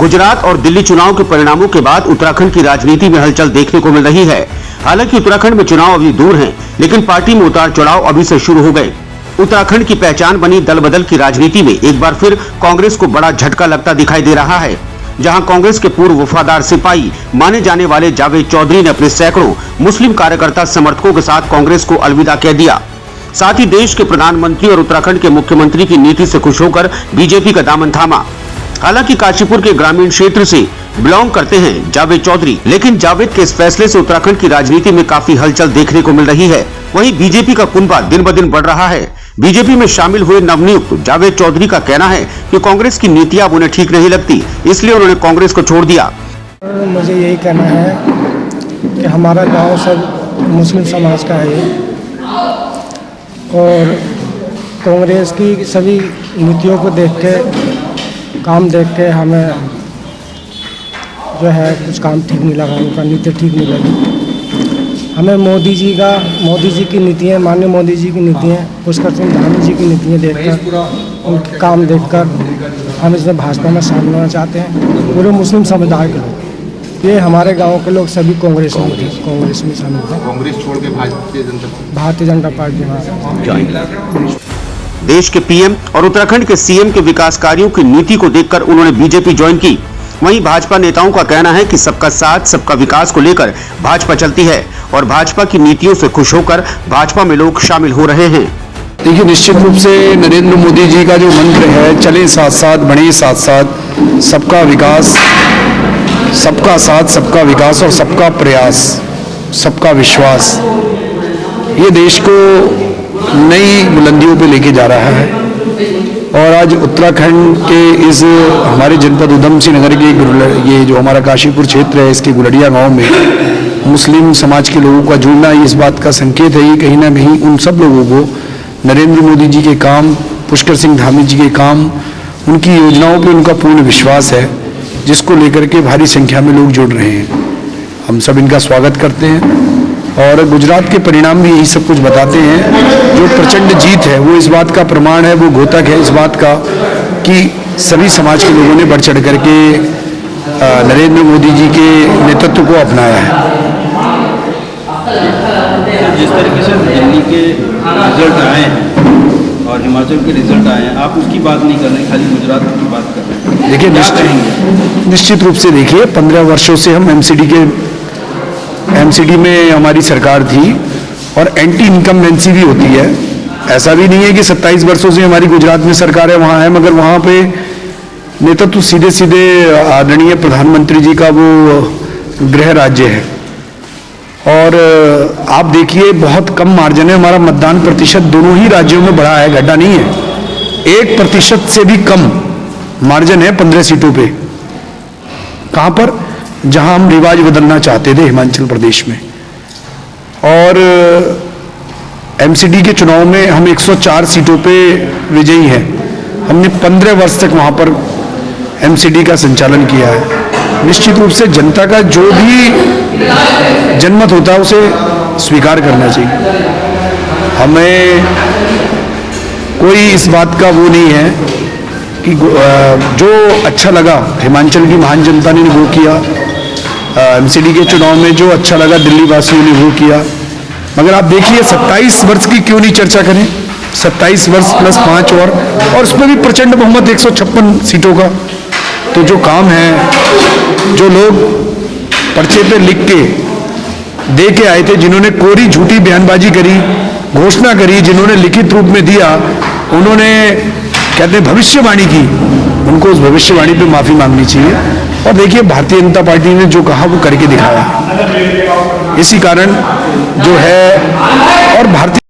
गुजरात और दिल्ली चुनाव के परिणामों के बाद उत्तराखंड की राजनीति में हलचल देखने को मिल रही है। हालांकि उत्तराखंड में चुनाव अभी दूर हैं, लेकिन पार्टी में उतार चढ़ाव अभी से शुरू हो गए। उत्तराखंड की पहचान बनी दल बदल की राजनीति में एक बार फिर कांग्रेस को बड़ा झटका लगता दिखाई दे रहा है, जहां कांग्रेस के पूर्व वफादार सिपाही माने जाने वाले जावेद चौधरी ने अपने सैकड़ों मुस्लिम कार्यकर्ता समर्थकों के साथ कांग्रेस को अलविदा कह दिया। साथ ही देश के प्रधानमंत्री और उत्तराखंड के मुख्यमंत्री की नीति से खुश होकर बीजेपी का दामन थामा। हालांकि काशीपुर के ग्रामीण क्षेत्र से बिलोंग करते हैं जावेद चौधरी, लेकिन जावेद के इस फैसले से उत्तराखंड की राजनीति में काफी हलचल देखने को मिल रही है। वहीं बीजेपी का कुनबा दिन ब दिन बढ़ रहा है। बीजेपी में शामिल हुए नवनियुक्त जावेद चौधरी का कहना है कि कांग्रेस की नीतियां अब उन्हें ठीक नहीं लगती, इसलिए उन्होंने कांग्रेस को छोड़ दिया। मुझे यही कहना है कि हमारा गांव सब मुस्लिम समाज का है और कांग्रेस की सभी नीतियों को देख के, काम देख के हमें जो है कुछ काम ठीक नहीं लगा, उनका नीति ठीक नहीं लगी। हमें मोदी जी की नीतियाँ, माननीय मोदी जी की नीतियाँ, पुष्कर सिंह धामी जी की नीतियाँ देखकर, उनके काम देखकर हम इसमें भाजपा में शामिल होना चाहते हैं। पूरे मुस्लिम समुदाय के लोग, ये हमारे गांव के लोग सभी कांग्रेस में शामिल हैं। कांग्रेस छोड़ के भारतीय जनता पार्टी में। देश के पीएम और उत्तराखंड के सीएम के विकास कार्यों की नीति को देखकर उन्होंने बीजेपी ज्वाइन की। वहीं भाजपा नेताओं का कहना है कि सबका साथ सबका विकास को लेकर भाजपा चलती है और भाजपा की नीतियों से खुश होकर भाजपा में लोग शामिल हो रहे हैं। देखिए, निश्चित रूप से नरेंद्र मोदी जी का जो मंत्र है, चले साथ साथ बढ़े साथ साथ, सबका विकास, सबका साथ सबका विकास और सबका प्रयास, सबका विश्वास, ये देश को नई बुलंदियों पे लेके जा रहा है। और आज उत्तराखंड के इस हमारे जनपद उधम सिंह नगर के ये जो हमारा काशीपुर क्षेत्र है, इसके गुलड़िया गांव में मुस्लिम समाज के लोगों का जुड़ना इस बात का संकेत है कि कहीं ना कहीं उन सब लोगों को नरेंद्र मोदी जी के काम, पुष्कर सिंह धामी जी के काम, उनकी योजनाओं पे उनका पूर्ण विश्वास है, जिसको लेकर के भारी संख्या में लोग जुड़ रहे हैं। हम सब इनका स्वागत करते हैं और गुजरात के परिणाम भी यही सब कुछ बताते हैं। जो प्रचंड जीत है वो इस बात का प्रमाण है, वो घोतक है इस बात का कि सभी समाज के लोगों ने बढ़ चढ़ करके नरेंद्र मोदी जी के नेतृत्व को अपनाया है। जिस तरीके से दिल्ली के रिजल्ट आए हैं और हिमाचल के रिजल्ट आए हैं, आप उसकी बात नहीं कर रहे, खाली गुजरात की बात कर रहे हैं। देखिए, निश्चित रूप से देखिए, 15 वर्षों से हम एमसीडी में हमारी सरकार थी और एंटी इनकम्बेंसी भी होती है। ऐसा भी नहीं है कि 27 वर्षों से हमारी गुजरात में सरकार है, वहाँ है, मगर वहाँ पे नेतृत्व सीधे सीधे आदरणीय प्रधानमंत्री जी का वो गृह राज्य है। और आप देखिए, बहुत कम मार्जिन है, हमारा मतदान प्रतिशत दोनों ही राज्यों में बढ़ा है, घटा नहीं है। 1% से भी कम मार्जिन है 15 सीटों पे। कहाँ पर? जहां हम रिवाज बदलना चाहते थे, हिमाचल प्रदेश में। और एमसीडी के चुनाव में हम 104 सीटों पे विजयी हैं। हमने 15 वर्ष तक वहां पर एमसीडी का संचालन किया है। निश्चित रूप से जनता का जो भी जनमत होता है उसे स्वीकार करना चाहिए। हमें कोई इस बात का वो नहीं है कि जो अच्छा लगा हिमाचल की महान जनता ने वो किया, एमसीडी के चुनाव में जो अच्छा लगा दिल्ली वासियों ने वो किया। मगर आप देखिए, 27 वर्ष की क्यों नहीं चर्चा करें? 27 वर्ष प्लस 5 और उसमें भी प्रचंड बहुमत 156 सीटों का। तो जो काम है, जो लोग पर्चे पे लिख के दे के आए थे, जिन्होंने कोरी झूठी बयानबाजी करी, घोषणा करी, जिन्होंने लिखित रूप में दिया, उन्होंने कहते हैं भविष्यवाणी की, उनको उस भविष्यवाणी पे माफी मांगनी चाहिए। और देखिए, भारतीय जनता पार्टी ने जो कहा वो करके दिखाया। इसी कारण जो है, और भारतीय